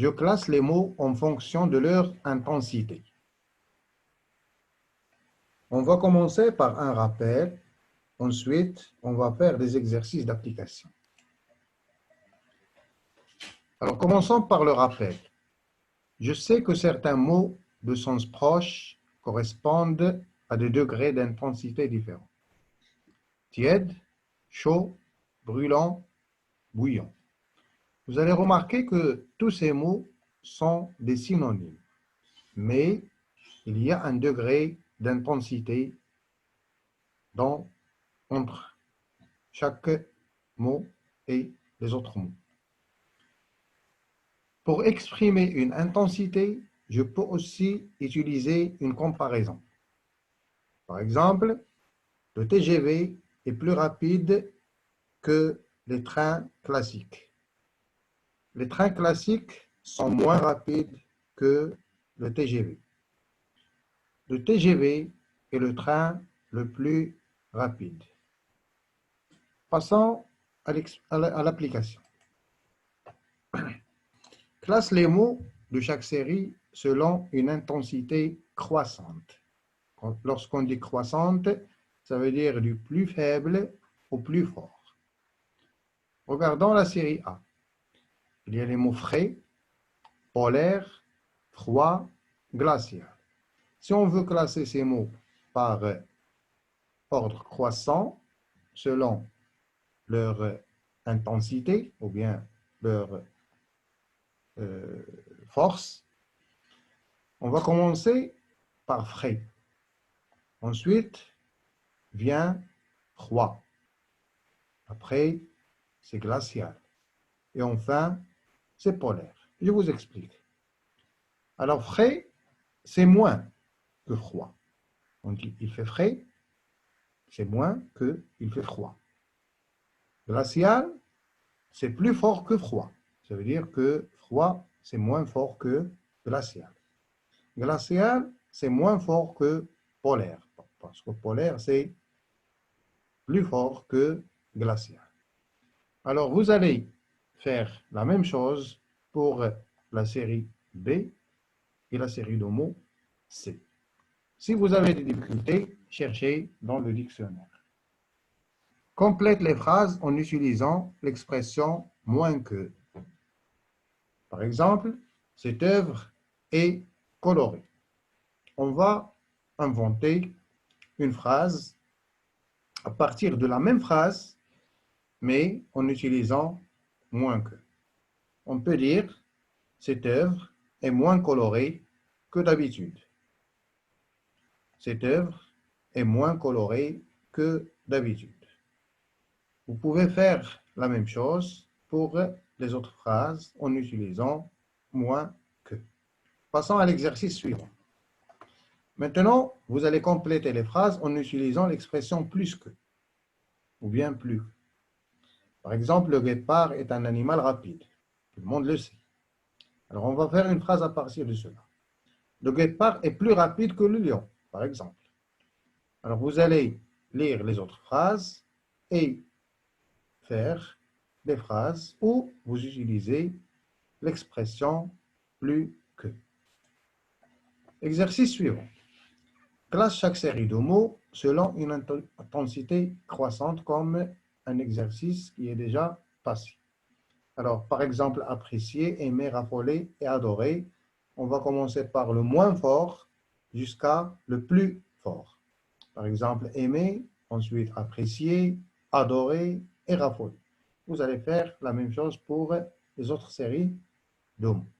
Je classe les mots en fonction de leur intensité. On va commencer par un rappel. Ensuite, on va faire des exercices d'application. Alors, commençons par le rappel. Je sais que certains mots de sens proche correspondent à des degrés d'intensité différents. Tiède, chaud, brûlant, bouillant. Vous allez remarquer que tous ces mots sont des synonymes, mais il y a un degré d'intensité entre chaque mot et les autres mots. Pour exprimer une intensité, je peux aussi utiliser une comparaison. Par exemple, le TGV est plus rapide que les trains classiques. Les trains classiques sont moins rapides que le TGV. Le TGV est le train le plus rapide. Passons à l'application. Classe les mots de chaque série selon une intensité croissante. Lorsqu'on dit croissante, ça veut dire du plus faible au plus fort. Regardons la série A. Il y a les mots frais, polaire, froid, glacial. Si on veut classer ces mots par ordre croissant, selon leur intensité ou bien leur force, on va commencer par frais. Ensuite vient froid. Après, c'est glacial. Et enfin, c'est polaire. Je vous explique. Alors, frais, c'est moins que froid. On dit il fait frais, c'est moins que il fait froid. Glacial, c'est plus fort que froid. Ça veut dire que froid, c'est moins fort que glacial. Glacial, c'est moins fort que polaire. Parce que polaire, c'est plus fort que glacial. Alors, vous allez faire la même chose pour la série B et la série de mots C. Si vous avez des difficultés, cherchez dans le dictionnaire. Complète les phrases en utilisant l'expression « moins que ». Par exemple, cette œuvre est colorée. On va inventer une phrase à partir de la même phrase, mais en utilisant « moins que ». On peut dire « cette œuvre est moins colorée que d'habitude ». Cette œuvre est moins colorée que d'habitude. Vous pouvez faire la même chose pour les autres phrases en utilisant moins que. Passons à l'exercice suivant. Maintenant, vous allez compléter les phrases en utilisant l'expression plus que ou bien plus. Par exemple, le guépard est un animal rapide. Tout le monde le sait. Alors, on va faire une phrase à partir de cela. Le guépard est plus rapide que le lion, par exemple. Alors, vous allez lire les autres phrases et faire des phrases où vous utilisez l'expression plus que. Exercice suivant. Classe chaque série de mots selon une intensité croissante comme un exercice qui est déjà passé. Alors, par exemple, apprécier, aimer, raffoler et adorer. On va commencer par le moins fort jusqu'à le plus fort. Par exemple, aimer, ensuite apprécier, adorer et raffoler. Vous allez faire la même chose pour les autres séries de mots.